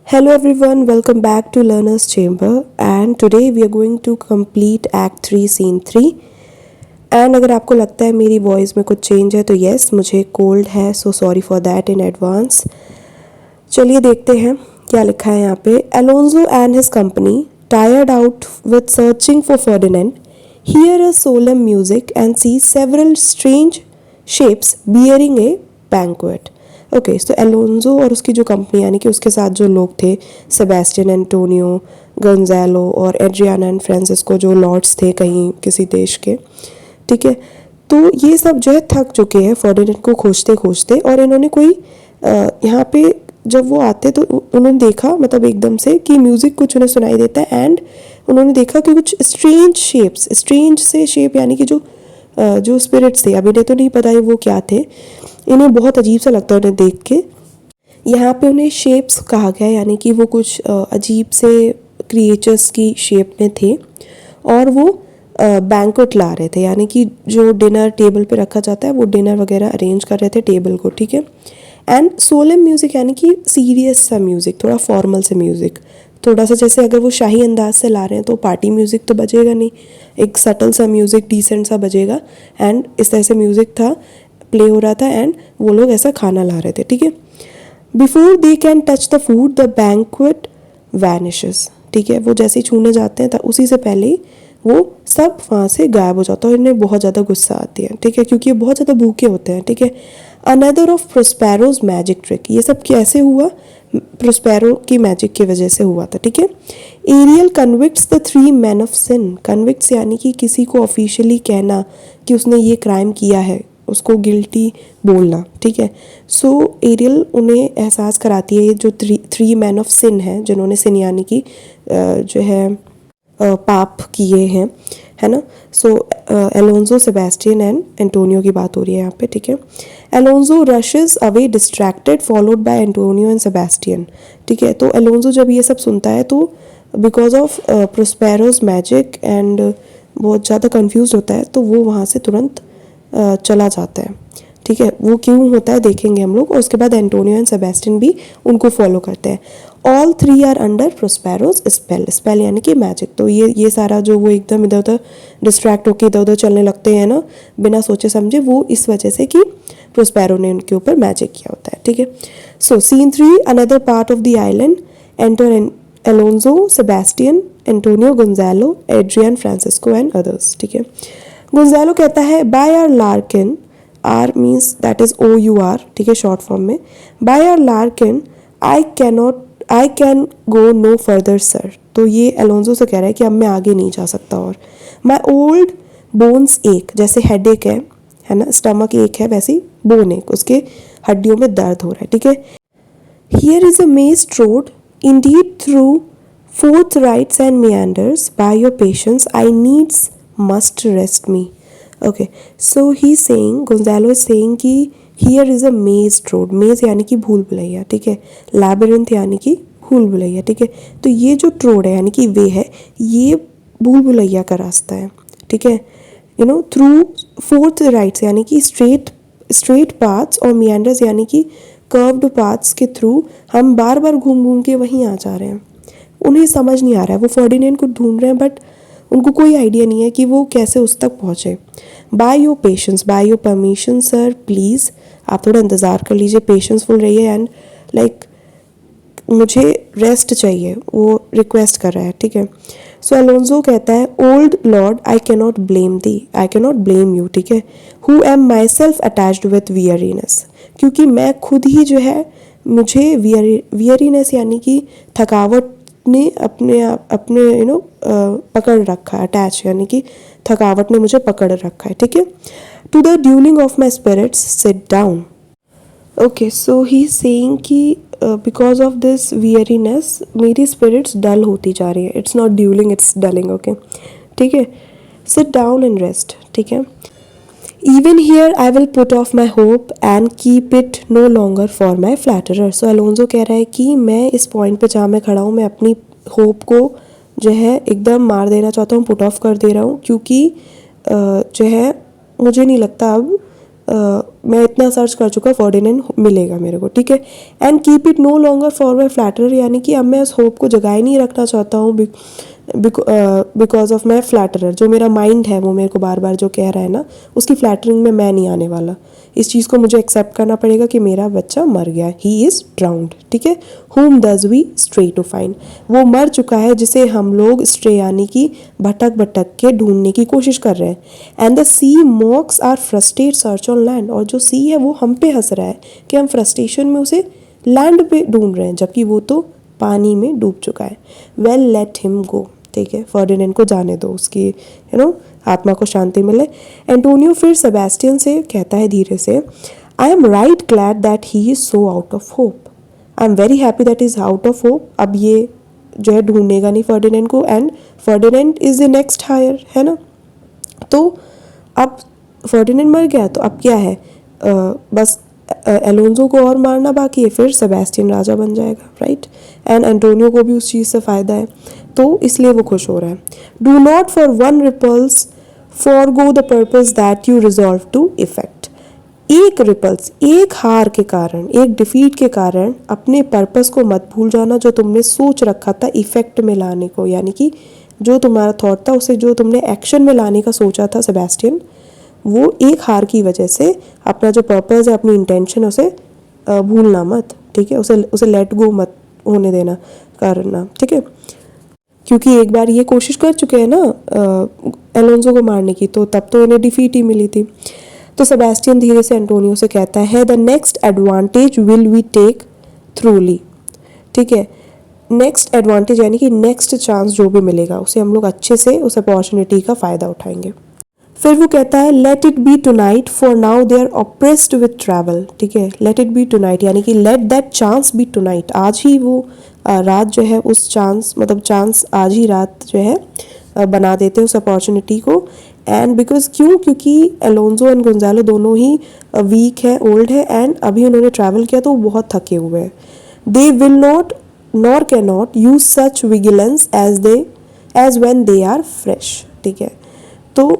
Hello everyone, welcome back to Learner's Chamber and today we are going to complete Act 3 Scene 3 and अगर आपको लगता है मेरी voice में कुछ चेंज है तो यस मुझे कोल्ड है so sorry for that in advance. चलिए देखते हैं क्या लिखा है यहाँ पे। Alonso and his company, tired out with searching for Ferdinand, hear a solemn music and see several strange shapes bearing a banquet. Okay so Alonso और उसकी जो कंपनी यानी कि उसके साथ जो लोग थे सेबेस्टियन एंटोनियो गंजालो और एड्रियाना एंड फ्रांसिस्को जो लॉर्ड्स थे कहीं किसी देश के, ठीक है। तो ये सब जो है थक चुके हैं फर्डिनेंड को खोजते खोजते और इन्होंने कोई यहाँ पे जब वो आते तो उन्होंने देखा मतलब एकदम से कि म्यूज़िक कुछ उन्हें सुनाई देता है एंड उन्होंने देखा कि कुछ स्ट्रेंज से शेप यानी कि जो स्पिरिट्स थे, अभी तो नहीं पता है वो क्या थे, इन्हें बहुत अजीब सा लगता है उन्हें देख के। यहाँ पे उन्हें शेप्स कहा गया यानी कि वो कुछ अजीब से क्रिएचर्स की शेप में थे और वो बैंक्वेट ला रहे थे यानी कि जो डिनर टेबल पे रखा जाता है वो डिनर वगैरह अरेंज कर रहे थे टेबल को, ठीक है। एंड सोलेम म्यूज़िक यानी कि सीरियस सा म्यूज़िक, थोड़ा फॉर्मल से म्यूज़िक, थोड़ा सा जैसे अगर वो शाही अंदाज से ला रहे हैं तो पार्टी म्यूज़िक तो बजेगा नहीं, एक सटल सा म्यूज़िक डिसेंट सा बजेगा। एंड इस तरह से म्यूज़िक था, प्ले हो रहा था एंड वो लोग ऐसा खाना ला रहे थे, ठीक है। Before they can touch the food the banquet vanishes, ठीक है। वो जैसे ही छूने जाते हैं उसी से पहले ही वो सब वहाँ से गायब हो जाता है और इन्हें बहुत ज़्यादा गुस्सा आती है, ठीक है, क्योंकि ये बहुत ज़्यादा भूखे होते हैं, ठीक है। अनदर ऑफ प्रोस्पेरोज मैजिक ट्रिक, ये सब कैसे हुआ, प्रोस्पेरो की मैजिक की वजह से हुआ था, ठीक है। Ariel convicts the three man of sin, convicts यानी कि किसी को ऑफिशियली कहना कि उसने ये क्राइम किया है, उसको गिल्टी बोलना, ठीक है। सो एरियल उन्हें एहसास कराती है ये जो थ्री मैन ऑफ सिन है जिन्होंने सिन यानी कि जो है पाप किए हैं, है ना। सो एलोन्सो सेबेस्टियन एंड एंटोनियो की बात हो रही है यहाँ पे, ठीक है। Alonso rashes away distracted followed by Antonio and Sebastian, ठीक है। तो एलोन्सो जब ये सब सुनता है तो बिकॉज ऑफ प्रोस्पेरोज मैजिक एंड बहुत ज़्यादा कन्फ्यूज होता है तो वो वहाँ से तुरंत चला जाता है, ठीक है। वो क्यों होता है देखेंगे हम लोग और उसके बाद एंटोनियो एंड सेबेस्टियन भी उनको फॉलो करते हैं। All three are under Prospero's spell यानी कि मैजिक। तो ये सारा जो वो एकदम इधर उधर डिस्ट्रैक्ट होकर इधर उधर चलने लगते हैं ना बिना सोचे समझे, वो इस वजह से कि प्रोस्पेरो ने उनके ऊपर मैजिक किया होता है, ठीक है। So scene 3, another part of the island, enter Alonso Sebastian Antonio Gonzalo Adrian Francisco and others, ठीक है। गोंजालो कहता है by R lakin, R means that is OUR, ठीक है, शॉर्ट फॉर्म में। By R lakin I can go no further sir. तो ये Alonso से कह रहा है कि अब मैं आगे नहीं जा सकता और माई ओल्ड बोन्स एक, जैसे हेड एक है ना, स्टमक एक है वैसे बोन एक, उसके हड्डियों में दर्द हो रहा है, ठीक है। हियर इज अ मेज road Indeed through fourth rights and meanders, by your patience I needs must rest me. Okay, so he's saying, Gonzalo is saying कि here is a maze road, maze यानी कि भूल भुलैया, ठीक है, labyrinth यानी कि भूल भुलैया, ठीक है। तो ये जो रोड है यानी कि वे है, ये भूल भुलैया का रास्ता है, ठीक है। You know through fourth rights यानी कि स्ट्रेट पाथ्स और meanders यानी कि कर्व्ड पाथ्स के थ्रू हम बार बार घूम घूम के वहीं आ जा रहे हैं। उन्हें समझ नहीं आ रहा है, वो फर्डिनेंड को ढूंढ रहे हैं बट उनको कोई आइडिया नहीं है कि वो कैसे उस तक पहुँचे। By your patience, by your permission sir please, आप थोड़ा इंतज़ार कर लीजिए, पेशेंसफुल रहिए एंड लाइक मुझे रेस्ट चाहिए, वो रिक्वेस्ट कर रहा है, ठीक है। सो एलोन्सो कहता है old lord I cannot blame you, ठीक है, who am myself attached with weariness, क्योंकि मैं खुद ही जो है मुझे वियरीनेस यानी कि थकावट ने अपने पकड़ रखा है, अटैच यानी कि थकावट ने मुझे पकड़ रखा है, ठीक है। To the dueling of my spirits sit down. Okay, so he saying कि बिकॉज ऑफ दिस वियरीनेस मेरी स्पिरिट्स डल होती जा रही है, it's not dueling it's dulling, okay, ठीक है। सिट डाउन एंड रेस्ट, ठीक है। Even here I will put off my hope and keep it no longer for my flatterer. So Alonso कह रहा है कि मैं इस पॉइंट पे जहाँ मैं खड़ा हूँ मैं अपनी होप को जो है एकदम मार देना चाहता हूँ, पुट ऑफ कर दे रहा हूँ, क्योंकि जो है मुझे नहीं लगता अब मैं इतना सर्च कर चुका, फर्डिनेंड मिलेगा मेरे को, ठीक है। And keep it no longer for my flatterer, यानी कि अब मैं उस होप को जगाए नहीं रखना चाहता हूँ बिकॉज ऑफ माई फ्लैटरर। जो मेरा माइंड है वो मेरे को बार बार जो कह रहा है ना, उसकी फ्लैटरिंग में मैं नहीं आने वाला। इस चीज़ को मुझे एक्सेप्ट करना पड़ेगा कि मेरा बच्चा मर गया, ही इज़ ड्राउंड, ठीक है। Whom does we stray to find, वो मर चुका है जिसे हम लोग स्ट्रे यानी कि भटक भटक के ढूंढने की कोशिश कर रहे हैं। And the sea mocks are frustrate search on land, और जो सी है वो हम पे हंस रहा है कि हम फ्रस्ट्रेशन में उसे लैंड पे ढूंढ रहे हैं, जबकि वो तो पानी में डूब चुका है। वेल लेट हिम गो, ठीक है, फर्डिनेंड को जाने दो, उसकी आत्मा को शांति मिले। एंटोनियो फिर सेबेस्टियन से कहता है धीरे से, I am right glad that he is so out of hope, I am very happy that is out of hope. अब ये जो है ढूंढेगा नहीं फर्डिनेंड को, and Ferdinand is the next heir, है ना। तो अब फर्डिनेंड मर गया तो अब क्या है, बस एलोंजो को और मारना बाकी है, फिर सेबेस्टियन राजा बन जाएगा, राइट। एंड एंटोनियो को भी उस चीज़ से फ़ायदा है, तो इसलिए वो खुश हो रहा है। Do not for one repulse forgo the purpose that you resolve to effect, एक रिपल्स, एक हार के कारण, एक डिफीट के कारण अपने पर्पस को मत भूल जाना जो तुमने सोच रखा था इफेक्ट में लाने को, यानी कि जो तुम्हारा थॉट था उसे जो तुमने एक्शन में लाने का सोचा था सेबेस्टियन, वो एक हार की वजह से अपना जो पर्पस है, अपनी इंटेंशन है, उसे भूलना मत, ठीक है। उसे लेट गो मत होने देना करना, ठीक है। क्योंकि एक बार ये कोशिश कर चुके हैं ना एलोंजो को मारने की, तो तब तो इन्हें डिफीट ही मिली थी। तो सेबेस्टियन धीरे से एंटोनियो से कहता है, the next advantage will we take throughly, ठीक है। नेक्स्ट एडवांटेज यानी कि नेक्स्ट चांस जो भी मिलेगा उसे हम लोग अच्छे से उस अपॉर्चुनिटी का फ़ायदा उठाएंगे। फिर वो कहता है, let it be tonight for now they are oppressed with travel, ठीक है। लेट इट बी टुनाइट यानी कि let that chance be tonight, आज ही वो रात जो है उस चांस, मतलब चांस आज ही रात जो है बना देते हैं उस अपॉर्चुनिटी को। एंड बिकॉज क्यों, क्योंकि एलोंजो एंड गोंजालो दोनों ही वीक है, ओल्ड है, एंड अभी उन्होंने ट्रैवल किया तो वो बहुत थके हुए हैं। They will not nor can not use such vigilance as when they are fresh, ठीक है। तो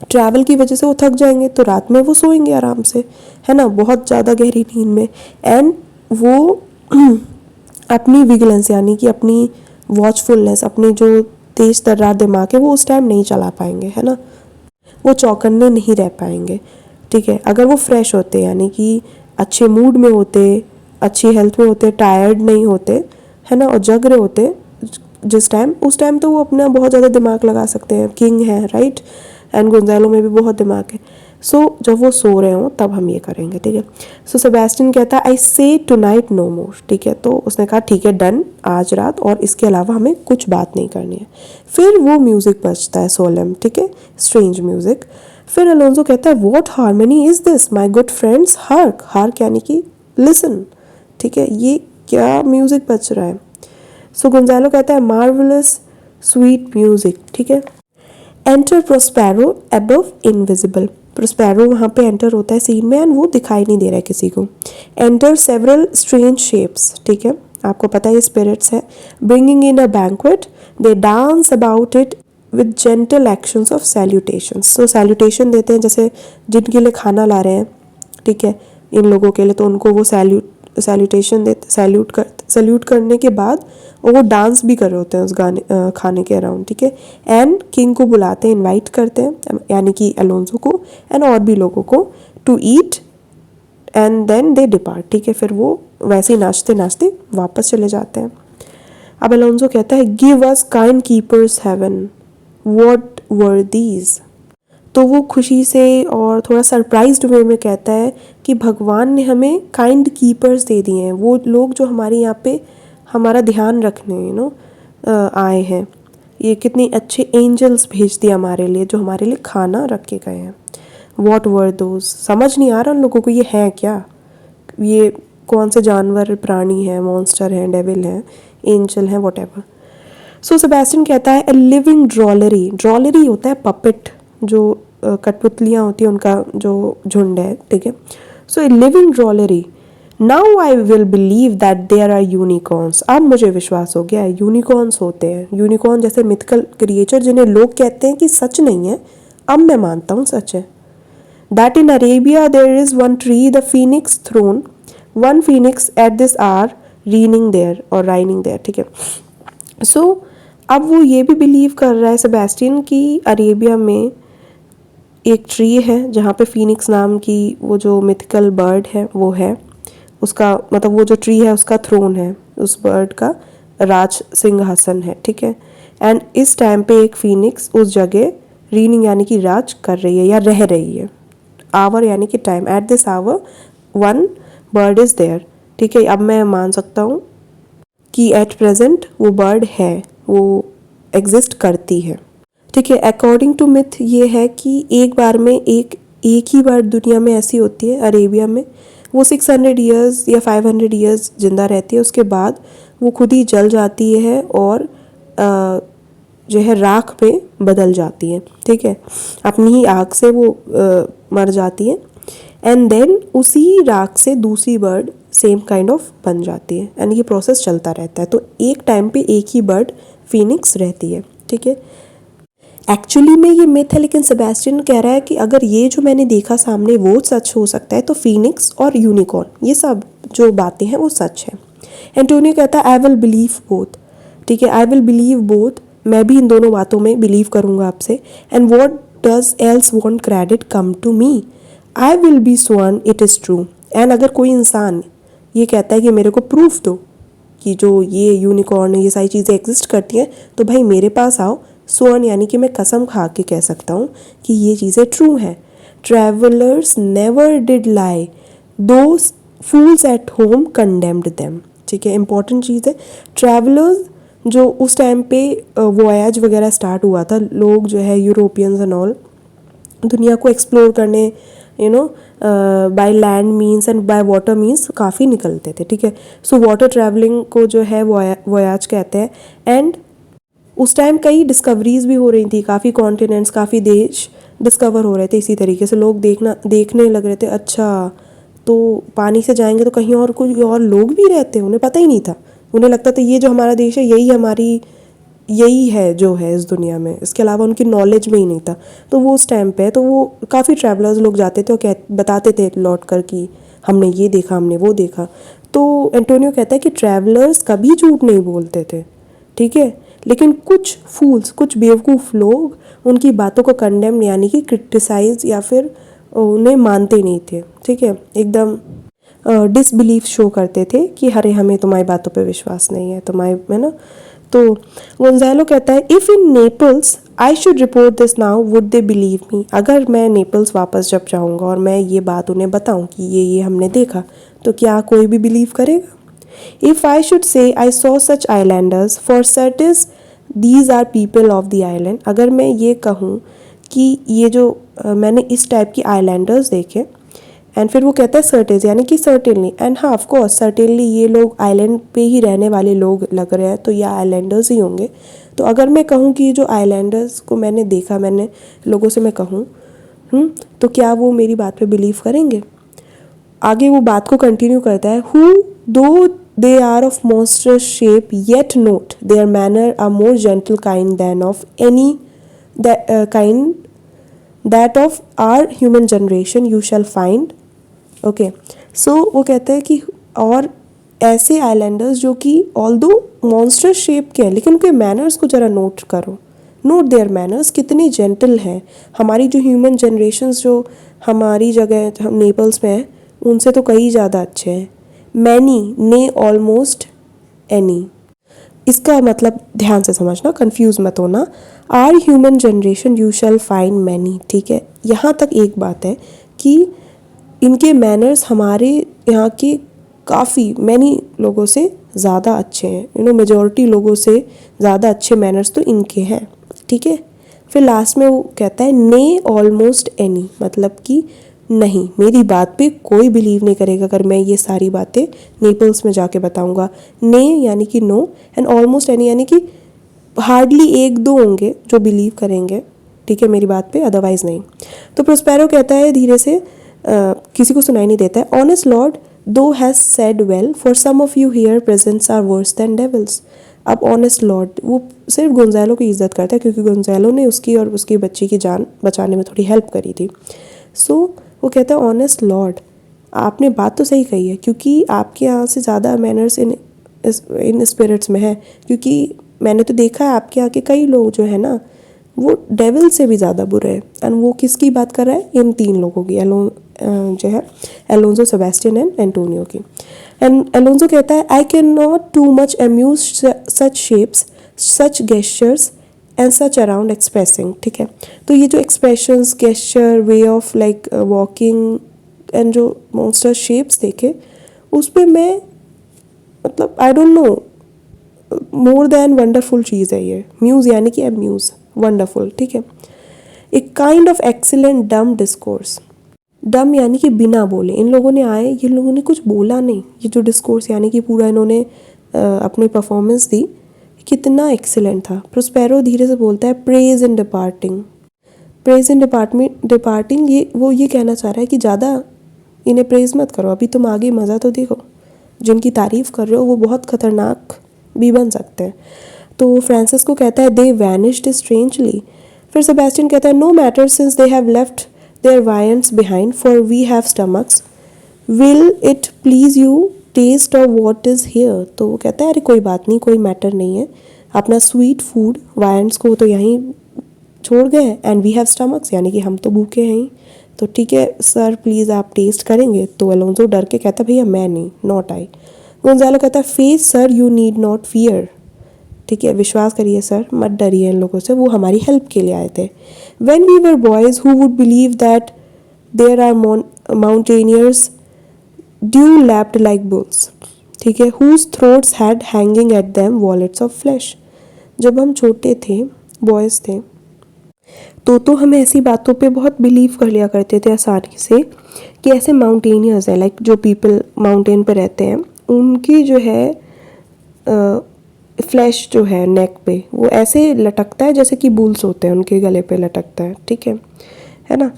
ट्रैवल की वजह से वो थक जाएंगे, तो रात में वो सोएंगे आराम से, है ना, बहुत ज़्यादा गहरी नींद में। एंड वो अपनी विजिलेंस यानी कि अपनी वॉचफुलनेस, अपनी जो तेज तर्रार दिमाग है वो उस टाइम नहीं चला पाएंगे, है ना, वो चौकन्ने नहीं रह पाएंगे, ठीक है। अगर वो फ्रेश होते यानी कि अच्छे मूड में होते, अच्छी हेल्थ में होते, टायर्ड नहीं होते, है ना, और जग रहे होते जिस टाइम, उस टाइम तो वो अपना बहुत ज़्यादा दिमाग लगा सकते हैं, किंग है, राइट। एंड गोंजालो में भी बहुत दिमाग है। सो जब वो सो रहे हों तब हम ये करेंगे, ठीक है। सो सेबेस्टियन कहता है, आई से टुनाइट नो मोर, ठीक है। तो उसने कहा ठीक है, डन, आज रात, और इसके अलावा हमें कुछ बात नहीं करनी है। फिर वो म्यूज़िक बजता है सोलेम, ठीक है, स्ट्रेंज म्यूज़िक। फिर अलोंजो कहता है, what harmony is this my good friends, hark, hark यानी कि लिसन, ठीक है, ये क्या म्यूज़िक बज रहा है। सो गोंजालो कहता है, मार्वलस स्वीट म्यूज़िक, ठीक है। Enter Prospero above invisible, Prospero वहाँ पे एंटर होता है सीन में, एंड वो दिखाई नहीं दे रहा है किसी को। एंटर सेवरल स्ट्रेंज शेप्स, ठीक है, आपको पता है ये स्पिरिट्स है। Bringing in a banquet they dance about it with gentle actions of salutation, so salutation देते हैं, जैसे जिनके लिए खाना ला रहे हैं, ठीक है, इन लोगों के लिए, तो उनको वो सैल्यूटेशन देते, सैल्यूट करने के बाद वो डांस भी कर रहे होते हैं उस गाने खाने के अराउंड, ठीक है। एंड किंग को बुलाते हैं, इनवाइट करते हैं, यानी कि एलोंजो को एंड और भी लोगों को, to eat, and then they depart, ठीक है। फिर वो वैसे ही नाचते नाचते वापस चले जाते हैं। अब एलोंजो कहता है, give us kind keepers heaven, what were these, तो वो खुशी से और थोड़ा सरप्राइज्ड वे में कहता है कि भगवान ने हमें काइंड कीपर्स दे दिए हैं, वो लोग जो हमारे यहाँ पे हमारा ध्यान रखने आए हैं। ये कितनी अच्छे एंजल्स भेज दिए हमारे लिए, जो हमारे लिए खाना रख के गए हैं। व्हाट वर दोज, समझ नहीं आ रहा उन लोगों को ये हैं क्या, ये कौन से जानवर, प्राणी हैं, मॉन्स्टर हैं, डेविल हैं, एंजल हैं, व्हाटएवर। सो सेबेस्टियन कहता है, ए लिविंग ड्रॉलरी, ड्रॉलरी होता है पपेट, जो कठपुतलियाँ होती हैं उनका जो झुंड है, ठीक है। So a living drollery, now I will believe that there are unicorns, अब मुझे विश्वास हो गया है यूनिकॉर्न्स होते हैं। यूनिकॉर्न जैसे मिथिकल क्रिएचर जिन्हें लोग कहते हैं कि सच नहीं है, अब मैं मानता हूँ सच है। That in Arabia there is one tree the phoenix throne, one phoenix at this hour reigning there और राइनिंग देयर, ठीक है। सो अब वो ये भी बिलीव कर रहा है सेबेस्टियन कि अरेबिया में एक ट्री है जहाँ पे फीनिक्स नाम की वो जो मिथिकल बर्ड है वो है, उसका मतलब वो जो ट्री है उसका थ्रोन है, उस बर्ड का राज सिंहासन है, ठीक है। एंड इस टाइम पे एक फीनिक्स उस जगह रीनिंग यानी कि राज कर रही है या रह रही है। आवर यानी कि time, at this hour one bird is there, ठीक है। अब मैं मान सकता हूँ कि एट प्रेजेंट वो बर्ड है, वो एग्जिस्ट करती है, ठीक है। अकॉर्डिंग टू मिथ ये है कि एक बार में एक ही बर्ड दुनिया में ऐसी होती है अरेबिया में, वो 600 ईयर्स या 500 ईयर्स जिंदा रहती है, उसके बाद वो खुद ही जल जाती है और जो है राख में बदल जाती है, ठीक है। अपनी ही आग से वो मर जाती है एंड देन उसी राख से दूसरी बर्ड सेम काइंड ऑफ बन जाती है एंड ये प्रोसेस चलता रहता है। तो एक टाइम पे एक ही बर्ड फीनिक्स रहती है, ठीक है। एक्चुअली में ये मिथ है, लेकिन सेबेस्टियन कह रहा है कि अगर ये जो मैंने देखा सामने वो सच हो सकता है तो फीनिक्स और यूनिकॉर्न ये सब जो बातें हैं वो सच है। एंटोनियो कहता है आई विल बिलीव बोथ, ठीक है, आई विल बिलीव बोथ, मैं भी इन दोनों बातों में बिलीव करूँगा आपसे। And what does else want credit come to me, I will be sworn it is true. And अगर कोई इंसान ये कहता है कि मेरे को प्रूफ दो कि जो ये यूनिकॉर्न ये सारी चीज़ें एग्जिस्ट करती हैं, तो भाई मेरे पास आओ, स्वर्ण यानी कि मैं कसम खा के कह सकता हूँ कि ये चीज़ें ट्रू हैं। Travellers never did lie, those fools at home condemned them, ठीक है। इंपॉर्टेंट चीज़ है, ट्रैवलर्स जो उस टाइम पे वॉयाज वगैरह स्टार्ट हुआ था, लोग जो है यूरोपियंस एंड ऑल दुनिया को एक्सप्लोर करने by land means and by water means काफ़ी निकलते थे, ठीक है। सो वाटर ट्रैवलिंग को जो है वॉयाज कहते हैं। एंड उस टाइम कई डिस्कवरीज भी हो रही थी, काफ़ी कॉन्टिनेंट्स काफ़ी देश डिस्कवर हो रहे थे, इसी तरीके से लोग देखने लग रहे थे, अच्छा तो पानी से जाएंगे तो कहीं और कोई और लोग भी रहते हैं, उन्हें पता ही नहीं था, उन्हें लगता था ये जो हमारा देश है यही है जो है इस दुनिया में, इसके अलावा उनकी नॉलेज में ही नहीं था। तो वो उस टाइम पे तो वो काफ़ी ट्रैवलर्स लोग जाते थे और बताते थे लौट कर कि हमने ये देखा हमने वो देखा। तो एंटोनियो कहता है कि ट्रैवलर्स कभी झूठ नहीं बोलते थे, ठीक है, लेकिन कुछ फूल्स कुछ बेवकूफ़ लोग उनकी बातों को कंडेम यानी कि क्रिटिसाइज या फिर उन्हें मानते नहीं थे, ठीक है, एकदम डिसबिलीफ शो करते थे कि अरे हमें तुम्हारी बातों पे विश्वास नहीं है, तुम्हारे है ना। तो गोंजालो कहता है if in Naples I should report this now would they believe me, अगर मैं नेपल्स वापस जब जाऊंगा और मैं ये बात उन्हें बताऊं कि ये हमने देखा, तो क्या कोई भी बिलीव करेगा। If I should say I saw such islanders for certes these are people of the island, अगर मैं ये कहूँ कि ये जो मैंने इस टाइप की आइलैंडर्स देखे, एंड फिर वो कहता है सर्टेज यानी कि सर्टेनली, एंड हाँ ऑफ कोर्स सर्टेनली ये लोग आइलैंड पे ही रहने वाले लोग लग रहे हैं, तो ये आइलैंडर्स ही होंगे। तो अगर मैं कहूँ कि जो आइलैंडर्स को मैंने देखा, मैंने लोगों से मैं कहूँ तो क्या वो मेरी बात पे बिलीव करेंगे। आगे वो बात को कंटिन्यू करता है, who though they are of monstrous shape yet note their manner a more gentle kind than of any that of our human generation you shall find, okay. So वो कहते हैं कि और ऐसे आइलैंडर्स जो कि ऑल्दो मॉन्स्टर शेप के हैं, लेकिन उनके मैनर्स को ज़रा नोट करो, नोट देयर मैनर्स कितनी जेंटल हैं। हमारी जो ह्यूमन जनरेशन्स जो हमारी जगह हम नेपल्स में हैं उनसे तो कई ज़्यादा अच्छे हैं। मैनी ने ऑलमोस्ट एनी, इसका मतलब ध्यान से समझना, कंफ्यूज मत होना, our human generation you shall find many, ठीक है। यहाँ तक एक बात है कि इनके मैनर्स हमारे यहाँ के काफ़ी मैनी लोगों से ज़्यादा अच्छे हैं, मेजॉरिटी लोगों से ज़्यादा अच्छे मैनर्स तो इनके हैं, ठीक है। फिर लास्ट में वो कहता है ने ऑलमोस्ट एनी, मतलब कि नहीं, मेरी बात पे कोई बिलीव नहीं करेगा अगर मैं ये सारी बातें नेपल्स में जाके बताऊंगा। ने यानी कि नो एंड ऑलमोस्ट एनी यानी कि हार्डली एक दो होंगे जो बिलीव करेंगे, ठीक है, मेरी बात पे, अदरवाइज नहीं। तो प्रोस्पेरो कहता है धीरे से, किसी को सुनाई नहीं देता है, honest lord though has said well for some of you here present are worse than devils. अब ऑनेस्ट लॉर्ड वो सिर्फ गोंजालो की इज्जत करता है क्योंकि गोंजालो ने उसकी और उसकी बच्ची की जान बचाने में थोड़ी हेल्प करी थी। सो वो कहता है ऑनेस्ट लॉर्ड, आपने बात तो सही कही है, क्योंकि आपके यहाँ से ज़्यादा मैनर्स इन स्पिरिट्स में है, क्योंकि मैंने तो देखा है आपके यहाँ के कई लोग जो है ना वो डेविल से भी ज़्यादा बुरे हैं। एंड वो किसकी बात कर रहा है? इन 3 लोगों की, जो है एलोंजो, सेबेस्टियन एंड एंटोनियो की। एंड एलोंजो कहता है I can not too much amuse such shapes, such gestures and such around expressing. ठीक है, तो ये जो expressions, gesture, way of like walking and जो मॉन्स्टर शेप्स देखे उस पर मैं मतलब I don't know, more than wonderful चीज़ है ये। म्यूज़ यानी कि अम्यूज़, वंडरफुल। ठीक है, एक काइंड ऑफ एक्सीलेंट डम डिस्कोर्स। डम यानी कि बिना बोले, इन लोगों ने आए, ये लोगों ने कुछ बोला नहीं, ये जो डिस्कोर्स यानी कि पूरा इन्होंने अपनी परफॉर्मेंस दी, कितना एक्सीलेंट था। प्रोस्पेरो धीरे से बोलता है प्रेज इन डिपार्टिंग, प्रेज इन डिपार्टिंग, ये वो ये कहना चाह रहा है कि ज़्यादा इन्हें प्रेज मत करो, अभी तुम आगे मज़ा तो देखो, जिनकी तारीफ़ कर रहे हो वो बहुत ख़तरनाक भी बन सकते हैं। तो फ्रांसिस को कहता है दे वैनिश्ड स्ट्रेंजली। फिर सेबेस्टियन कहता है no matter since they have left their viands behind for we have stomachs, will it please you taste of what is here. तो वो कहता है अरे कोई बात नहीं, कोई मैटर नहीं है, अपना स्वीट फूड वायंट्स को तो यहीं छोड़ गए, एंड वी हैव स्टमक्स यानी कि हम तो भूखे हैं ही, तो ठीक है सर प्लीज़ आप टेस्ट करेंगे? तो अलोंजो डर के कहता है भैया मैं नहीं, नॉट आई। गोंजालो कहता है face sir you need not fear, ठीक है विश्वास करिए सर, मत डरिए इन लोगों से, वो हमारी हेल्प के लिए आए थे। When we were boys who would believe that there are mountaineers dewlapped like bulls, ठीक है, whose throats had hanging at them wallets of flesh. जब हम छोटे थे, बॉयज़ थे, तो हमें ऐसी बातों पे बहुत बिलीव कर लिया करते थे आसानी से कि ऐसे माउंटेनियर्स हैं, लाइक जो पीपल माउंटेन पे रहते हैं उनकी जो है फ्लैश जो है नेक पे वो ऐसे लटकता है जैसे कि बुल्स होते हैं उनके गले पे लटकता है, ठीक है ना,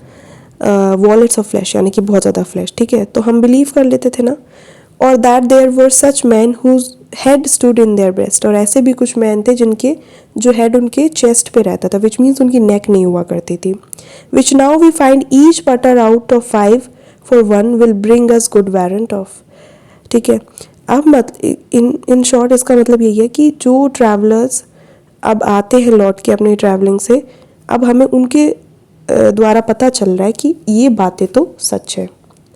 वॉलेट्स ऑफ फ्लैश यानी कि बहुत ज़्यादा फ्लैश। ठीक है, तो हम बिलीव कर लेते थे ना। और that there were such men whose heads stood in their breast, और ऐसे भी कुछ मैन थे जिनके जो हेड उनके चेस्ट पे रहता था, विच मीन्स उनकी नेक नहीं हुआ करती थी। Which now we find each putter out of 5 for 1 will bring us good warrant of. ठीक है, अब इन शॉर्ट इसका मतलब यही है कि जो ट्रैवलर्स अब आते हैं लौट के अपने ट्रैवलिंग से, अब हमें उनके द्वारा पता चल रहा है कि ये बातें तो सच है।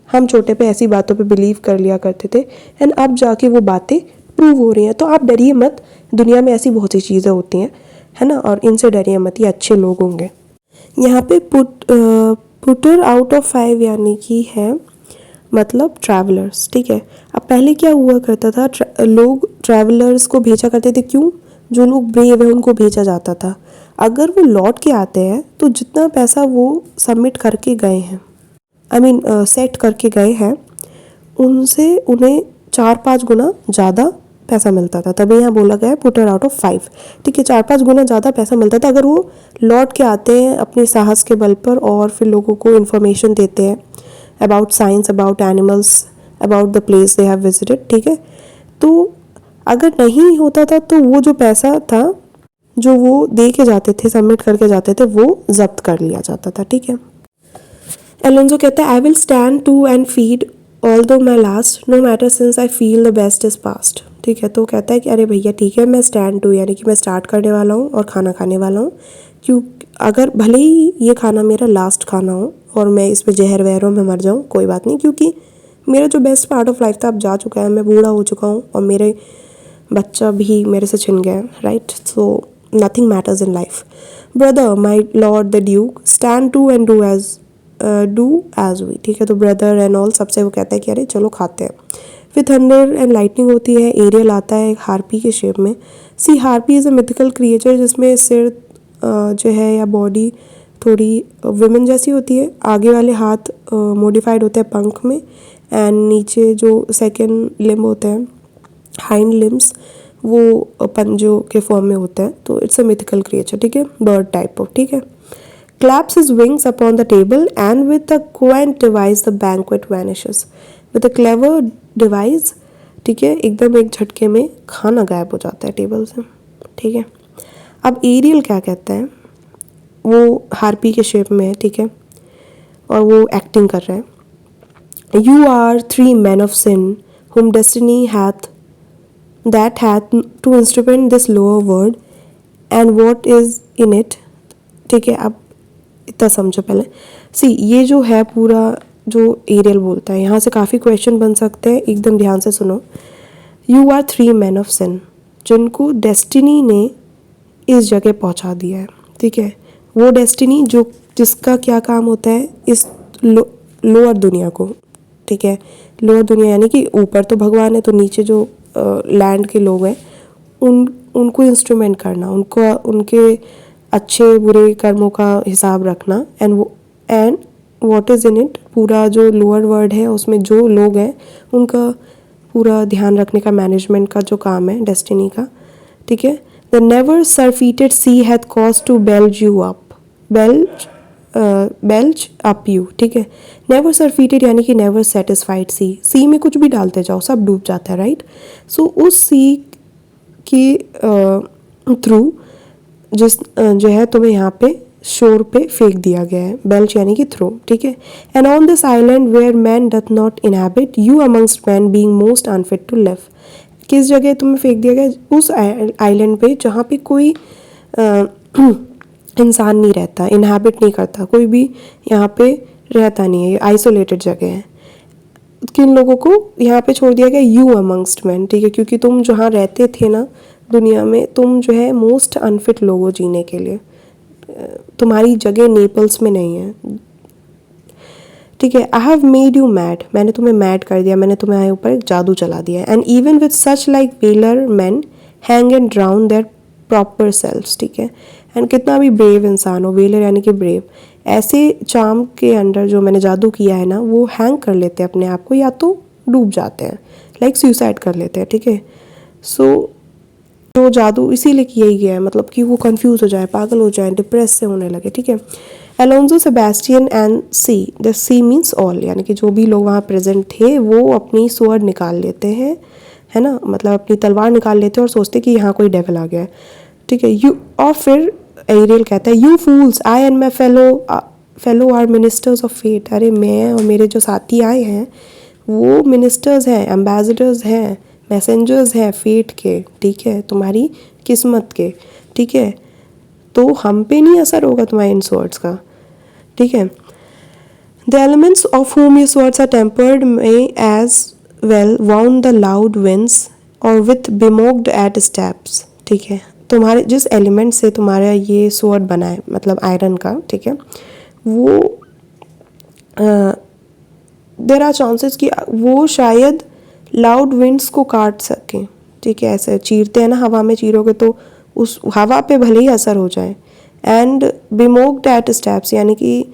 हम छोटे पे ऐसी बातों पे बिलीव कर लिया करते थे, एंड अब जाके वो बातें प्रूव हो रही हैं। तो आप डरिए मत, दुनिया में ऐसी बहुत सी चीज़ें होती हैं, है ना, और इनसे डरिए मत, ये अच्छे लोग होंगे। यहाँ पे पुटर आउट ऑफ 5 यानी कि है मतलब ट्रैवलर्स। ठीक है, अब पहले क्या हुआ करता था, लोग ट्रैवलर्स को भेजा करते थे, क्यों? जो लोग ब्रेव है उनको भेजा जाता था। अगर वो लौट के आते हैं तो जितना पैसा वो सबमिट करके गए हैं, आई मीन सेट करके गए हैं, उनसे उन्हें 4-5 गुना ज़्यादा पैसा मिलता था। तभी यहाँ बोला गया है पुटर आउट ऑफ 5। ठीक है, 4-5 गुना ज़्यादा पैसा मिलता था अगर वो लौट के आते हैं अपने साहस के बल पर, और फिर लोगों को इन्फॉर्मेशन देते हैं about science, about animals, about the place they have visited. ठीक है, तो अगर नहीं होता था तो वो जो पैसा था जो वो दे के जाते थे, सबमिट करके जाते थे, वो जब्त कर लिया जाता था। ठीक है, एलोंजो कहता है I will stand to and feed although my last no matter since I feel the best is past. ठीक है, तो कहता है कि अरे भैया ठीक है, मैं स्टैंड टू यानी कि मैं स्टार्ट करने वाला हूँ और खाना खाने वाला हूँ, क्यों अगर भले ही ये खाना मेरा लास्ट खाना हो और मैं इसमें जहर वहरों में मर जाऊँ कोई बात नहीं, क्योंकि मेरा जो बेस्ट पार्ट ऑफ लाइफ था अब जा चुका है, मैं बूढ़ा हो चुका हूँ और मेरे बच्चा भी मेरे से छिन गया, right, so nothing matters in life. Brother my lord the duke stand to and do as we. ठीक है, तो ब्रदर एंड ऑल सबसे वो कहता है कि अरे चलो खाते हैं। फिर थंडर एंड लाइटनिंग होती है, एरियल आता है हार्पी के शेप में। See harpy is a mythical creature जिसमें सिर जो है या बॉडी थोड़ी विमेन जैसी होती है, आगे वाले हाथ मॉडिफाइड होते हैं पंख में, एंड नीचे जो सेकेंड लिम्ब होते हैं, हाइंड लिम्स, वो पंजों के फॉर्म में होता है। तो इट्स अ मिथिकल क्रिएचर, ठीक है, बर्ड टाइप ऑफ। ठीक है, claps his wings upon the table and with a quaint device the banquet vanishes. with a clever device, ठीक है, एकदम एक झटके में खाना गायब हो जाता है टेबल से। ठीक है, अब एरियल क्या कहता है, वो हार्पी के शेप में है। ठीक है, और वो एक्टिंग कर रहे हैं। You are 3 men of sin whom destiny hath to instrument this lower world and what is in it। ठीक है, आप इतना समझो पहले। सी ये जो है पूरा जो एरियल बोलता है, यहाँ से काफ़ी क्वेश्चन बन सकते हैं, एकदम ध्यान से सुनो। You are 3 men of sin, जिनको डेस्टिनी ने इस जगह पहुँचा दिया है। ठीक है, वो डेस्टिनी जिसका क्या काम होता है इस लोअर दुनिया को। ठीक है, लोअर दुनिया यानी कि ऊपर तो भगवान है, तो नीचे जो लैंड के लोग हैं उनको इंस्ट्रूमेंट करना, उनके अच्छे बुरे कर्मों का हिसाब रखना। And what is in it, पूरा जो लोअर वर्ल्ड है उसमें जो लोग हैं उनका पूरा ध्यान रखने का, मैनेजमेंट का जो काम है डेस्टिनी का। ठीक है, the never surfeited sea hath cause to belch up you. ठीक है, नेवर सरफीटेड यानी कि नेवर सेटिस्फाइड सी में कुछ भी डालते जाओ सब डूब जाता है, राइट। सो उस सी के थ्रू जो है तुम्हें यहाँ पे शोर पे फेंक दिया गया है, बेल्च यानी कि थ्रो। ठीक है, and on this island where man doth not inhabit you amongst man being most unfit to live. किस जगह तुम्हें फेंक दिया गया? उस आइलैंड पे जहाँ पे कोई इंसान नहीं रहता, इनहैबिट नहीं करता, कोई भी यहाँ पे रहता नहीं है, ये आइसोलेटेड जगह है। किन लोगों को यहाँ पे छोड़ दिया गया? You amongst man. ठीक है, क्योंकि तुम जहाँ रहते थे ना दुनिया में, तुम जो है मोस्ट अनफिट लोग हो जीने के लिए, तुम्हारी जगह नेपल्स में नहीं है। ठीक है, I have made you mad, मैंने तुम्हें मैड कर दिया, मैंने तुम्हारे ऊपर एक जादू चला दिया। And even with such like valour man hang and drown their proper selves. ठीक है, एंड कितना भी ब्रेव इंसान हो, वेलर यानी कि ब्रेव, ऐसे चार्म के अंडर जो मैंने जादू किया है ना, वो हैंग कर लेते हैं अपने आप को, या तो डूब जाते हैं, लाइक सुसाइड कर लेते हैं। ठीक है, सो तो जादू इसीलिए किया ही गया है, मतलब कि वो कंफ्यूज हो जाए, पागल हो जाए, डिप्रेस से होने लगे। ठीक है, Alonso Sebastian and C, the C means all, यानी कि जो भी लोग वहाँ प्रेजेंट थे वो अपनी स्वॉर्ड निकाल लेते हैं, है ना, मतलब अपनी तलवार निकाल लेते हैं और सोचते कि यहाँ कोई डेविल आ गया है। ठीक है, यू, और फिर एरियल कहता है you fools, I and my fellow are ministers of fate. अरे मैं और मेरे जो साथी आए हैं वो मिनिस्टर्स हैं, एम्बेसडर्स हैं, मैसेंजर्स हैं फेट के। ठीक है, तुम्हारी किस्मत के। ठीक है, तो हम पे नहीं असर होगा तुम्हारे इन स्वर्ड्स का। ठीक है, the elements of whom your swords are tempered may as well wound the loud winds or with bemogged at steps। ठीक है, तुम्हारे जिस एलिमेंट से तुम्हारा ये स्वॉर्ड बना है, मतलब आयरन का, ठीक है, वो देर आर चांसेस कि वो शायद लाउड विंड्स को काट सकें। ठीक है, ऐसे चीरते हैं ना, हवा में चीरोगे तो उस हवा पे भले ही असर हो जाए। एंड बेमोग्ड एट स्टेप्स, यानी कि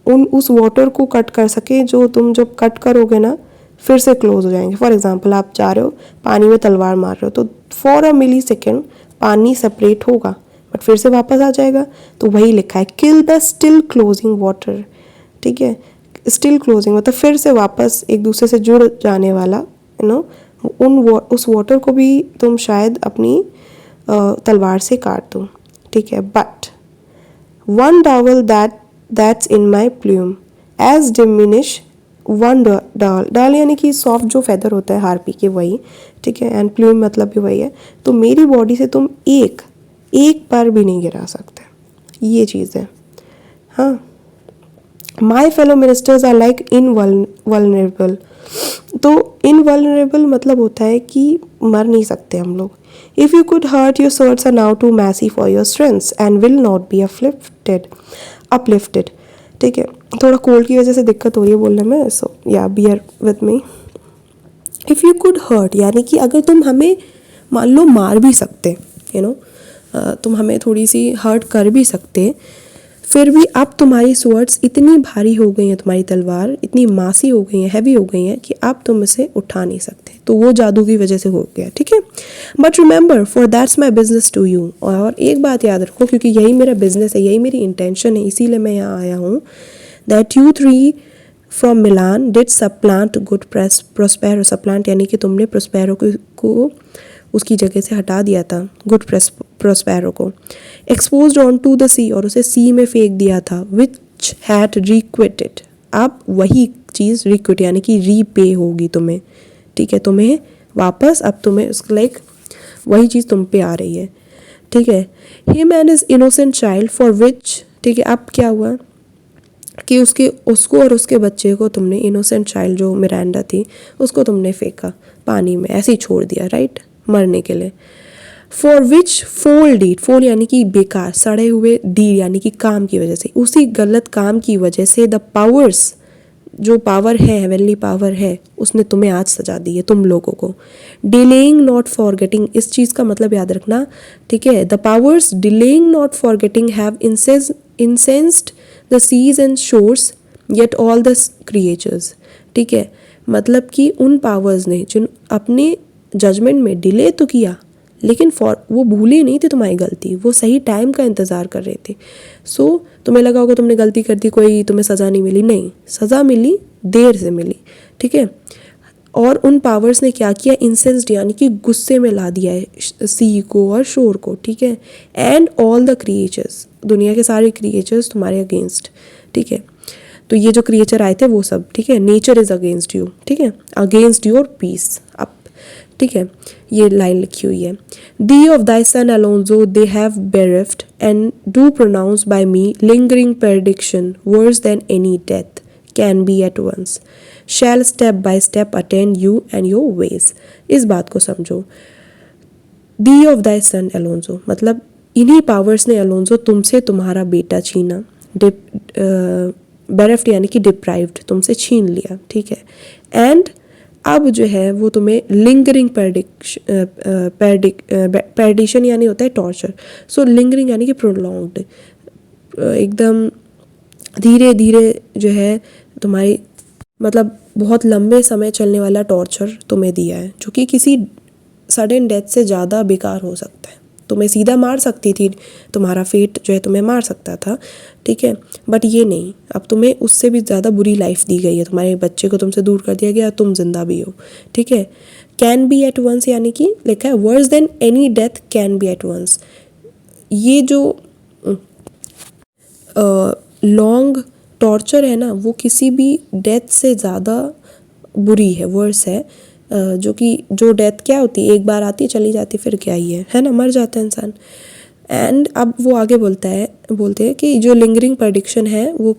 उस वाटर को कट कर सके, जो तुम जब कट करोगे ना फिर से क्लोज हो जाएंगे। फॉर एग्जाम्पल, आप जा रहे हो पानी में तलवार मार रहे हो, तो फॉर अ मिली सेकेंड पानी सेपरेट होगा बट फिर से वापस आ जाएगा। तो वही लिखा है, kill the still closing water. ठीक है, स्टिल क्लोजिंग मतलब फिर से वापस एक दूसरे से जुड़ जाने वाला, यू नो, उस वाटर को भी तुम शायद अपनी तलवार से काट दो। ठीक है, but one dowle that's in my plume as diminish one dowle यानी कि सॉफ्ट जो फेदर होता है हार्पी के, वही। ठीक है, एंड प्लूम मतलब भी वही है। तो मेरी बॉडी से तुम एक पर भी नहीं गिरा सकते, ये चीज़ है। हाँ, my fellow ministers are like invulnerable. तो इनवल्नरेबल मतलब होता है कि मर नहीं सकते हम लोग। If you could hurt your swords are now too massive for your strengths and will not be uplifted। ठीक है, थोड़ा कोल्ड की वजह से दिक्कत हो रही है बोलने में, सो या bear with me. If you could hurt यानी कि अगर तुम हमें मान लो मार भी सकते, यू नो, तुम हमें थोड़ी सी हर्ट कर भी सकते, फिर भी अब तुम्हारी स्वर्ड्स इतनी भारी हो गई हैं, तुम्हारी तलवार इतनी मासी हो गई है, हैवी हो गई है कि अब तुम इसे उठा नहीं सकते। तो वो जादू की वजह से हो गया। ठीक है, but remember for that's my business to you. और एक बात याद रखो, क्योंकि यही मेरा बिजनेस है, यही मेरी इंटेंशन है, इसीलिए मैं यहाँ आया हूँ, that you 3 from Milan did सप्लांट good Prospero. सप्लांट यानी कि तुमने प्रोस्पेरो को उसकी जगह से हटा दिया था, गुड प्रोस्पेरो को। एक्सपोज्ड ऑन टू द सी, और उसे सी में फेंक दिया था, विच हैड रिक्विटेड। अब वही चीज़ रिक्विट यानी कि रीपे होगी तुम्हें, ठीक है, तुम्हें वापस अब तुम्हें उसको लाइक वही चीज़ तुम पे आ रही है, ठीक है। Him and is innocent child for which, ठीक है, अब क्या हुआ कि उसको और उसके बच्चे को तुमने, इनोसेंट चाइल्ड जो मिरांडा थी उसको तुमने फेंका पानी में, ऐसे ही छोड़ दिया, राइट, मरने के लिए। फॉर विच फोल डीड, फोल यानी कि बेकार, सड़े हुए, डीड यानी कि काम की वजह से, उसी गलत काम की वजह से द पावर्स, जो पावर है, हेवनली पावर है, उसने तुम्हें आज सजा दी है, तुम लोगों को। डिलेइंग नॉट फॉरगेटिंग, इस चीज़ का मतलब याद रखना, ठीक है। The powers delaying not forgetting have incensed the seas and shores yet all the creatures, ठीक है। मतलब कि उन पावर्स ने जिन अपने जजमेंट में डिले तो किया, लेकिन वो भूले नहीं थे तुम्हारी गलती, वो सही टाइम का इंतज़ार कर रहे थे। सो तुम्हें लगा होगा तुमने गलती कर दी, कोई तुम्हें सज़ा नहीं मिली, नहीं, सज़ा मिली, देर से मिली, ठीक है। और उन पावर्स ने क्या किया, इंसेंस्ड यानी कि गुस्से में ला दिया है सी को और शोर को, ठीक है। एंड ऑल द क्रिएचर्स, दुनिया के सारे क्रिएचर्स तुम्हारे अगेंस्ट, ठीक है। तो ये जो क्रिएचर आए थे वो सब, ठीक है, नेचर इज़ अगेंस्ट यू, ठीक है, अगेंस्ट योर पीस अप, ठीक है। ये लाइन लिखी हुई है, thee of thy son Alonso they have bereft and do pronounce by me lingering perdition worse than any death can be at once shall step by step attend you and your ways. इस बात को समझो, दी of thy son अलोन्जो मतलब इन्हीं powers ने अलोन्जो तुमसे तुम्हारा बेटा छीना, बेरेफ्ड यानी कि डिप्राइव्ड, तुमसे छीन लिया, ठीक है। एंड अब जो है वो तुम्हें लिंगरिंग परडिशन यानी होता है टॉर्चर, सो लिंगरिंग यानी कि प्रोलॉन्ग्ड, एकदम धीरे धीरे जो है तुम्हारी, मतलब बहुत लंबे समय चलने वाला टॉर्चर तुम्हें दिया है, जो कि किसी सडन डेथ से ज़्यादा बेकार हो सकता है। तुम्हें सीधा मार सकती थी, तुम्हारा फेट जो है तुम्हें मार सकता था, ठीक है, बट ये नहीं, अब तुम्हें उससे भी ज़्यादा बुरी लाइफ दी गई है, तुम्हारे बच्चे को तुमसे दूर कर दिया गया, तुम जिंदा भी हो, ठीक है। कैन बी एट वंस यानी कि लिखा है worse than any death can be at once. ये जो लॉन्ग टॉर्चर है ना, वो किसी भी डेथ से ज़्यादा बुरी है, वर्स है, जो कि जो डेथ क्या होती है, एक बार आती चली जाती, फिर क्या ही है ना, मर जाता है इंसान। एंड अब वो आगे बोलते हैं कि जो लिंगरिंग प्रेडिक्शन है वो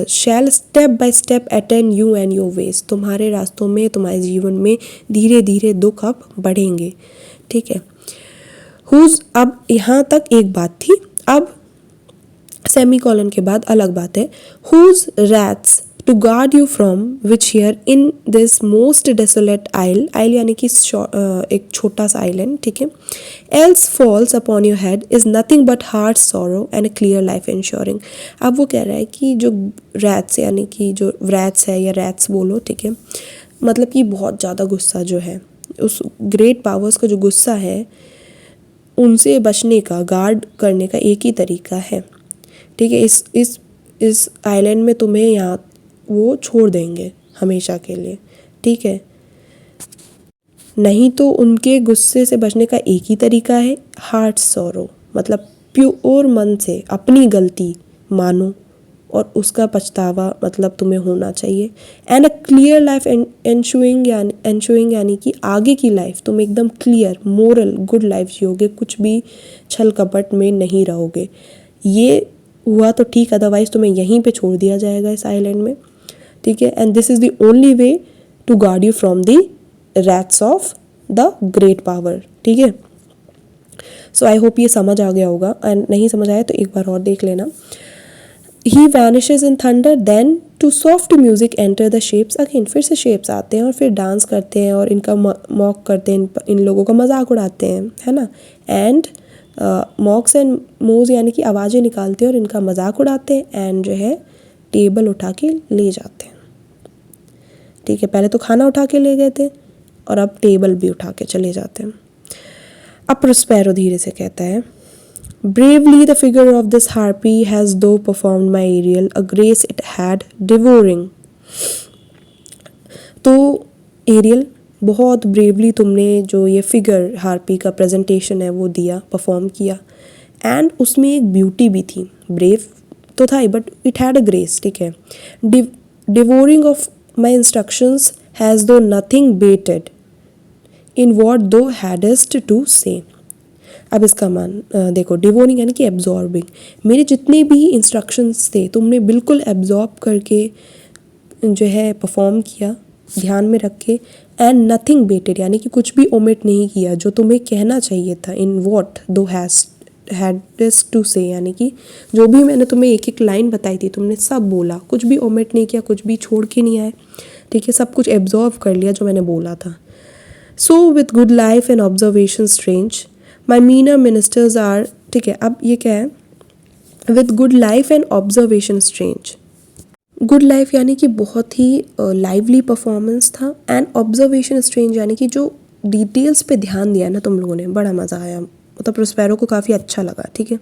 shall step by step attend you and your ways, तुम्हारे रास्तों में, तुम्हारे जीवन में धीरे धीरे दुख अब बढ़ेंगे, ठीक है। हुज, अब यहाँ तक एक बात थी, अब सेमीकोलन के बाद अलग बात है, whose wraths to guard you from which here in this most desolate isle, isle यानी कि एक छोटा सा आइलैंड, ठीक है, else falls upon your head is nothing but heart sorrow and a clear life ensuring. अब वो कह रहा है कि जो रैट्स यानी कि जो रैट्स है या रैट्स बोलो, ठीक है, मतलब कि बहुत ज़्यादा गुस्सा जो है, उस ग्रेट पावर्स का जो गुस्सा है, उनसे बचने का, गार्ड करने का एक ही तरीका है, ठीक है। इस आइलैंड में तुम्हें यहाँ वो छोड़ देंगे हमेशा के लिए, ठीक है। नहीं तो उनके गुस्से से बचने का एक ही तरीका है, हार्ट सॉरो, मतलब प्योर मन से अपनी गलती मानो और उसका पछतावा मतलब तुम्हें होना चाहिए। And a clear life ensuring यानी कि आगे की लाइफ तुम एकदम क्लियर मोरल गुड लाइफ जियोगे, कुछ भी छल कपट में नहीं रहोगे। ये हुआ तो ठीक, अदरवाइज तुम्हें यहीं पे छोड़ दिया जाएगा इस आइलैंड में, ठीक है। And this is the only way to guard you from the wraths of the great power, ठीक है। सो आई होप ये समझ आ गया होगा, एंड नहीं समझ आया तो एक बार और देख लेना। He vanishes in thunder then to soft music enter the shapes again, फिर से शेप्स आते हैं और फिर डांस करते हैं और इनका मॉक करते हैं, इन लोगों का मजाक उड़ाते हैं, है ना। एंड मॉक्स एंड मोज यानी कि आवाज़ें निकालते हैं और इनका मजाक उड़ाते हैं, एंड जो है टेबल उठा के ले जाते हैं, ठीक है। पहले तो खाना उठा के ले गए थे और अब टेबल भी उठा के चले जाते हैं। अब प्रोस्पेरो धीरे से कहता है, bravely the figure of this harpy has thou performed my Ariel a grace it had devouring. तो एरियल बहुत ब्रेवली तुमने जो ये फिगर हार्पी का प्रेजेंटेशन है वो दिया, परफॉर्म किया, एंड उसमें एक ब्यूटी भी थी, ब्रेव तो था ही but it had a grace, ठीक है। Devouring of my instructions has thou nothing bated in what thou hadst to से। अब इसका मान देखो, डिवोरिंग यानी कि एब्जॉर्बिंग, मेरे जितने भी इंस्ट्रक्शंस थे तुमने बिल्कुल एब्जॉर्ब करके जो है परफॉर्म किया, ध्यान में रख के। एंड नथिंग बेटेड यानी कि कुछ भी ओमिट नहीं किया जो तुम्हें कहना चाहिए था। इन वॉट दो हैड्स टू से यानी कि जो भी मैंने तुम्हें एक एक लाइन बताई थी तुमने सब बोला, कुछ भी ओमिट नहीं किया, कुछ भी छोड़ के नहीं आए, ठीक है, सब कुछ एब्जॉर्व कर लिया जो मैंने बोला था। So with good life and observation strange my meaner ministers are, ठीक है, अब ये क्या है, with good life and observation strange. Good life यानी कि बहुत ही लाइवली परफॉर्मेंस था, एंड ऑब्जर्वेशन स्ट्रेंज यानी कि जो डिटेल्स पे ध्यान दिया ना तुम लोगों ने, बड़ा मज़ा आया, मतलब प्रोस्पेरो को काफ़ी अच्छा लगा, ठीक है।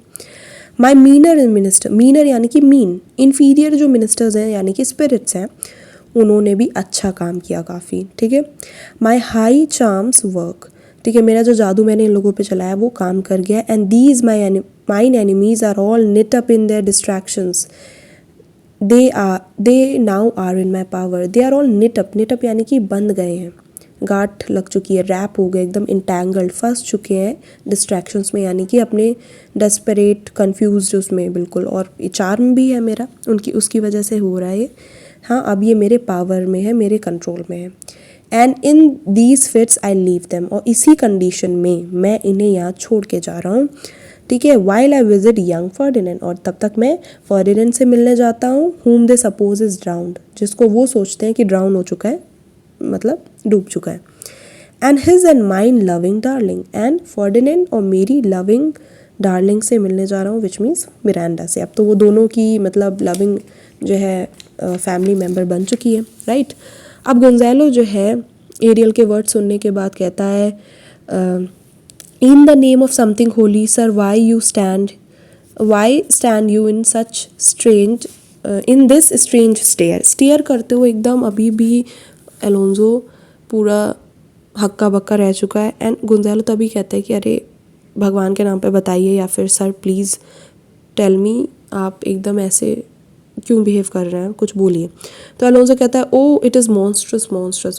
माई मीनर इन मिनिस्टर, मीनर यानी कि मीन, इन्फीरियर जो मिनिस्टर्स हैं यानी कि स्पिरिट्स हैं, उन्होंने भी अच्छा काम किया काफ़ी, ठीक है। माई हाई चार्म्स वर्क, ठीक है, मेरा जो जादू मैंने इन लोगों पे चलाया वो काम कर गया। And these mine enemies are all knit up in their distractions, they now are in my power, they are all knit up यानी कि बंध गए हैं, गांठ लग चुकी है, रैप हो गए, एकदम इंटैंगल्ड, फंस चुके हैं डिस्ट्रैक्शंस में, यानी कि अपने डेस्परेट कन्फ्यूज उसमें बिल्कुल। और चार्म भी है मेरा, उसकी वजह से हो रहा है। हाँ, अब ये मेरे पावर में है, मेरे कंट्रोल में है। And in these fits I leave them, और इसी कंडीशन में मैं इन्हें यहाँ छोड़ के जा रहा हूँ, ठीक है। While I visit young Ferdinand, और तब तक मैं फर्डिनेंड से मिलने जाता हूँ, whom they suppose is drowned, जिसको वो सोचते हैं कि ड्राउन हो चुका है, मतलब डूब चुका है। And his and mine loving darling, and Ferdinand और मेरी लविंग डार्लिंग से मिलने जा रहा हूँ, विच मीन्स मिरांडा से। अब तो वो दोनों की मतलब लविंग जो है फैमिली मेम्बर बन चुकी है, राइट। अब गोंजालो जो है एरियल के वर्ड सुनने के बाद कहता है, in the name of something holy sir, why stand you in such strange, in this strange stare करते हुए एकदम अभी भी एलोंजो पूरा हक्का बक्का रह चुका है। एंड गोंजालो तभी कहता है कि अरे भगवान के नाम पे बताइए, या फिर सर प्लीज़ टेल मी, आप एकदम ऐसे क्यों बिहेव कर रहे हैं, कुछ बोलिए। तो अलोंजो कहता है, ओ इट इज़ मॉन्स्ट्रस,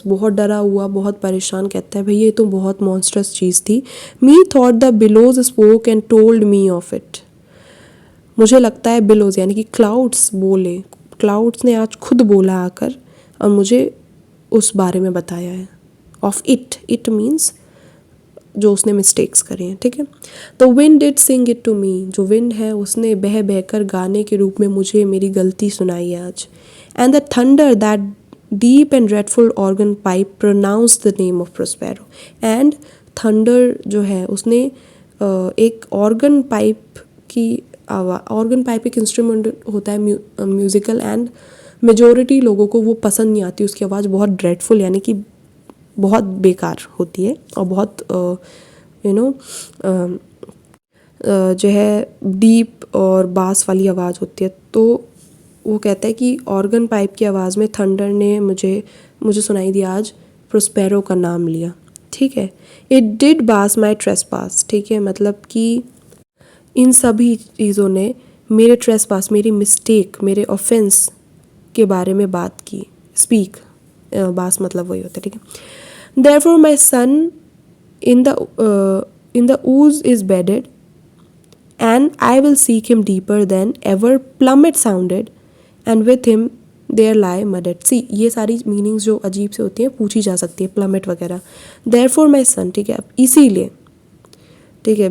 बहुत डरा हुआ, बहुत परेशान, कहता है भैया ये तो बहुत मॉन्स्ट्रस चीज़ थी। Methought the billows spoke and told me of it, मुझे लगता है बिलोज यानी कि क्लाउड्स बोले, क्लाउड्स ने आज खुद बोला आकर और मुझे उस बारे में बताया है। ऑफ इट मीन्स जो उसने मिस्टेक्स करे हैं, ठीक है। तो wind did sing it to me, जो विंड है उसने बह बहकर गाने के रूप में मुझे मेरी गलती सुनाई है आज। And the thunder that deep and dreadful organ pipe pronounce the name of Prospero, and thunder जो है उसने एक ऑर्गन पाइप की आवाज़, ऑर्गन पाइप एक इंस्ट्रूमेंट होता है म्यूज़िकल, एंड मेजॉरिटी लोगों को वो पसंद नहीं आती, उसकी आवाज़ बहुत ड्रेडफुल यानी कि बहुत बेकार होती है, और बहुत जो है डीप और बास वाली आवाज़ होती है। तो वो कहता है कि ऑर्गन पाइप की आवाज़ में थंडर ने मुझे सुनाई दिया आज प्रोस्पेरो का नाम लिया, ठीक है। इट डिड बास माई ट्रेसपास, ठीक है, मतलब कि इन सभी चीज़ों ने मेरे ट्रेसपास, मेरी मिस्टेक, मेरे ऑफेंस के बारे में बात की। स्पीक, बास मतलब वही होता है, ठीक है। Therefore my son in the ooze is bedded, and I will seek him deeper than ever plummet sounded, and with him there lie mudded. See, ये सारी मीनिंग्स जो अजीब से होती हैं पूछी जा सकती है, प्लमेट वगैरह। Therefore my son, ठीक है, अब इसीलिए, ठीक है,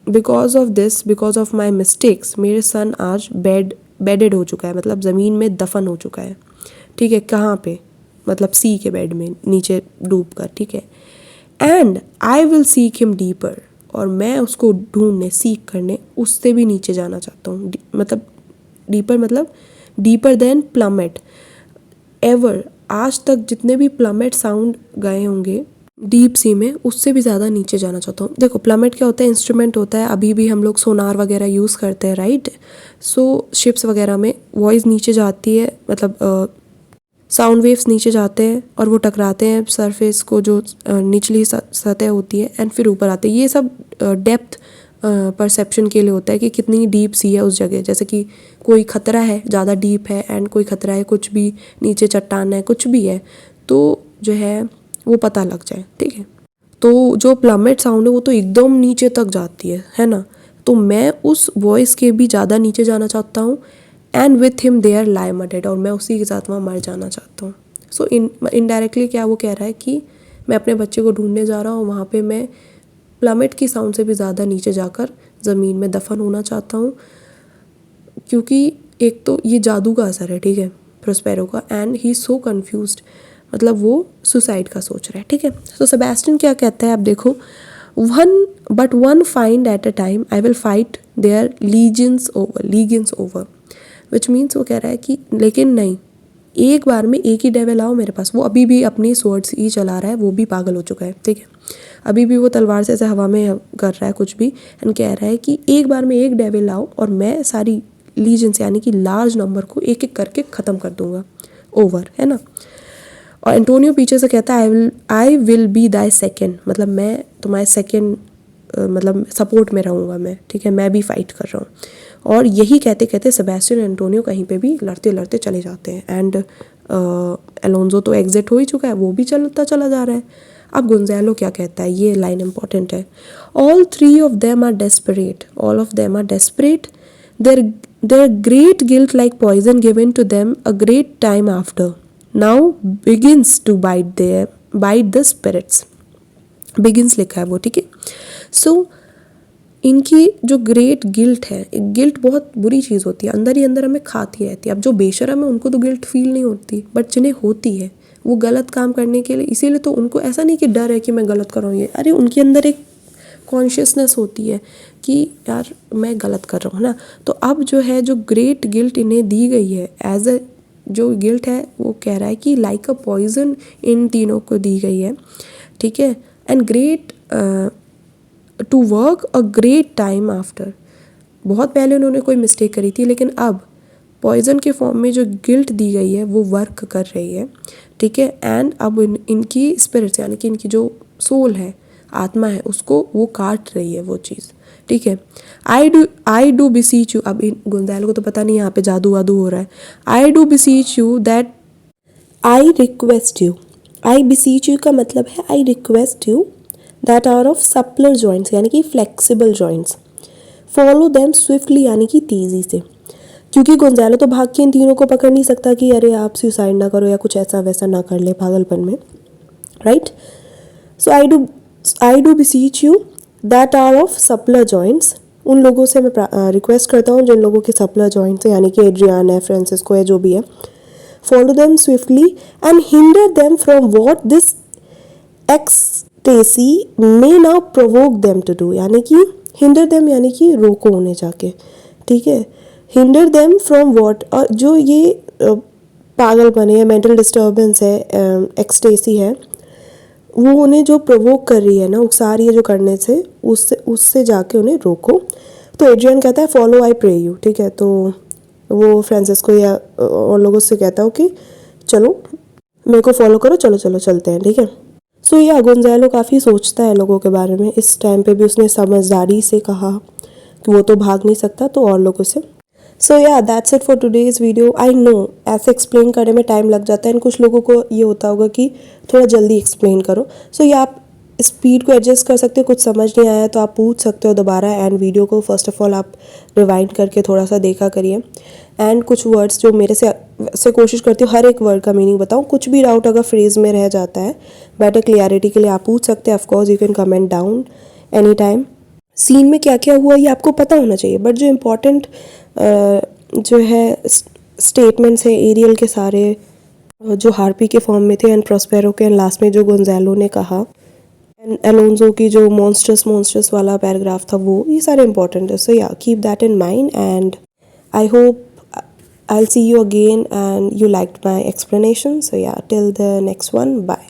because of this, because of my mistakes, मेरे सन आज बेडेड हो चुका है, मतलब ज़मीन में दफन हो चुका है, ठीक है। कहाँ पे, मतलब सी के बेड में नीचे डूब कर, ठीक है। And I will seek him deeper, और मैं उसको ढूंढने, सीख करने, उससे भी नीचे जाना चाहता हूँ, मतलब डीपर मतलब डीपर देन प्लमेट एवर, आज तक जितने भी प्लमेट साउंड गए होंगे डीप सी में, उससे भी ज़्यादा नीचे जाना चाहता हूँ। देखो प्लमेट क्या होता है, इंस्ट्रूमेंट होता है, अभी भी हम लोग सोनार वगैरह यूज़ करते हैं, राइट। सो शिप्स वगैरह में वॉइस नीचे जाती है, मतलब साउंड वेव्स नीचे जाते हैं और वो टकराते हैं सरफेस को, जो निचली सतह होती है, एंड फिर ऊपर आते हैं। ये सब डेप्थ परसेप्शन के लिए होता है कि कितनी डीप सी है उस जगह, जैसे कि कोई खतरा है, ज़्यादा डीप है, एंड कोई खतरा है, कुछ भी नीचे चट्टान है, कुछ भी है, तो जो है वो पता लग जाए, ठीक है। तो जो प्लमेट साउंड है वो तो एकदम नीचे तक जाती है ना, तो मैं उस वॉइस के भी ज़्यादा नीचे जाना चाहता हूँ, and with him there lie my dead, और मैं उसी के साथ वहाँ मर जाना चाहता हूँ। सो इनडायरेक्टली क्या वो कह रहा है कि मैं अपने बच्चे को ढूंढने जा रहा हूँ, वहाँ पे मैं प्लमेट की साउंड से भी ज़्यादा नीचे जाकर ज़मीन में दफन होना चाहता हूँ, क्योंकि एक तो ये जादू का असर है, ठीक है, प्रोस्पेरो का, एंड ही सो कन्फ्यूज्ड, मतलब वो सुसाइड का सोच रहा है, ठीक है। तो सेबेस्टियन क्या कहता है, आप देखो, one fiend at a time I will fight their legions over, which means वो कह रहा है कि लेकिन नहीं, एक बार में एक ही डेविल आओ मेरे पास। वो अभी भी अपनी स्वर्ड्स ही चला रहा है, वो भी पागल हो चुका है, ठीक है, अभी भी वो तलवार से ऐसे हवा में कर रहा है कुछ भी, एंड कह रहा है कि एक बार में एक डेविल आओ और मैं सारी लीजेंस यानी कि लार्ज नंबर को एक एक करके ख़त्म कर दूंगा, ओवर, है ना। और एंटोनियो पीछे से कहता है I will B Dai second, मतलब मैं तुम्हारे सेकेंड, मतलब सपोर्ट में रहूँगा मैं, ठीक है, मैं भी फाइट कर रहा हूँ। और यही कहते कहते सेबेस्टियन एंटोनियो कहीं पे भी लड़ते लड़ते चले जाते हैं, एंड अलोंजो तो एग्जिट हो ही चुका है, वो भी चलता चला जा रहा है। अब गोंजालो क्या कहता है, ये लाइन इंपॉर्टेंट है, all three of them are desperate, their great guilt like poison given to them a great time after now begins to bite the spirits, begins लिखा है वो, ठीक है। सो इनकी जो ग्रेट गिल्ट है, गिल्ट बहुत बुरी चीज़ होती है, अंदर ही अंदर हमें खाती रहती है। अब जो बेशरम है उनको तो गिल्ट फील नहीं होती, बट जिन्हें होती है वो गलत काम करने के लिए, इसीलिए तो उनको ऐसा नहीं कि डर है कि मैं गलत कर रहा हूँ, ये अरे उनके अंदर एक कॉन्शियसनेस होती है कि यार मैं गलत कर रहा हूँ ना। तो अब जो है, जो ग्रेट गिल्ट इन्हें दी गई है, एज अ जो गिल्ट है वो कह रहा है कि लाइक अ पॉइजन इन तीनों को दी गई है, ठीक है, and great to work a great time after, बहुत पहले उन्होंने कोई मिस्टेक करी थी, लेकिन अब पॉइजन के फॉर्म में जो गिल्ट दी गई है वो वर्क कर रही है, ठीक है, एंड अब इनकी स्पिरिट्स यानी कि इनकी जो सोल है, आत्मा है, उसको वो काट रही है वो चीज़, ठीक है। आई डू बिसीच यू, अब इन गोंजालो को तो पता नहीं यहाँ पे जादू वादू हो रहा है, I do beseech you that I request you, I beseech you का मतलब है I request you that are of supple joints यानी कि flexible joints, follow them swiftly यानी कि तेज़ी से, क्योंकि गोंजालो तो भाग के इन तीनों को पकड़ नहीं सकता कि अरे आप सुसाइड ना करो या कुछ ऐसा वैसा ना कर ले पागलपन में, right. So I do beseech you that are of supple joints, उन लोगों से मैं रिक्वेस्ट करता हूँ जिन लोगों के सप्लर जॉइंट्स हैं, यानी कि एड्रियान है, फ्रांसिस्को है, जो भी है, follow them swiftly and hinder them from what this ecstasy may now provoke them to do, यानी कि हिंडर देम यानी कि रोको उन्हें जाके, ठीक है, हिंडर देम फ्रॉम वॉट, और जो ये पागलपन है, मेंटल डिस्टर्बेंस है, एक्सटेसी है, वो उन्हें जो प्रोवोक कर रही है ना, उकसा रही है जो करने से, उससे जाके उन्हें रोको। तो एड्रियन कहता है फॉलो आई प्रे यू, ठीक है, तो वो फ्रांसिस्को या और लोगों से कहता हो कि चलो मेरे को फॉलो करो, चलो चलो चलते हैं, ठीक है। सो ये गोंजालो काफ़ी सोचता है लोगों के बारे में, इस टाइम पे भी उसने समझदारी से कहा कि वो तो भाग नहीं सकता, तो और लोगों से। सो या that's it for today's video. I know ऐसे एक्सप्लेन करने में टाइम लग जाता है, एंड कुछ लोगों को ये होता होगा कि थोड़ा जल्दी एक्सप्लेन करो, सो ये आप स्पीड को एडजस्ट कर सकते हो, कुछ समझ नहीं आया तो आप पूछ सकते हो दोबारा, एंड वीडियो को फर्स्ट ऑफ ऑल आप रिवाइंड करके थोड़ा सा देखा करिए, एंड कुछ वर्ड्स जो मेरे से कोशिश करती हूँ हर एक वर्ड का मीनिंग बताऊँ, कुछ भी डाउट अगर फ्रेज में रह जाता है बेटर क्लियरिटी के लिए आप पूछ सकते हैं, of course you can comment down any time. Scene में क्या क्या हुआ ये आपको पता होना चाहिए, बट जो इम्पोर्टेंट जो है स्टेटमेंट्स है एरियल के सारे, जो हार्पी के फॉर्म में थे, एंड प्रोस्पेरो के, एंड लास्ट में जो गोंजालो ने कहा, एंड अलोंजो की जो मॉन्स्टर्स वाला पैराग्राफ था, वो ये सारे इंपॉर्टेंट है। सो या keep that in mind, and I hope I'll see you again and you liked my explanation. So yeah, till the next one, bye.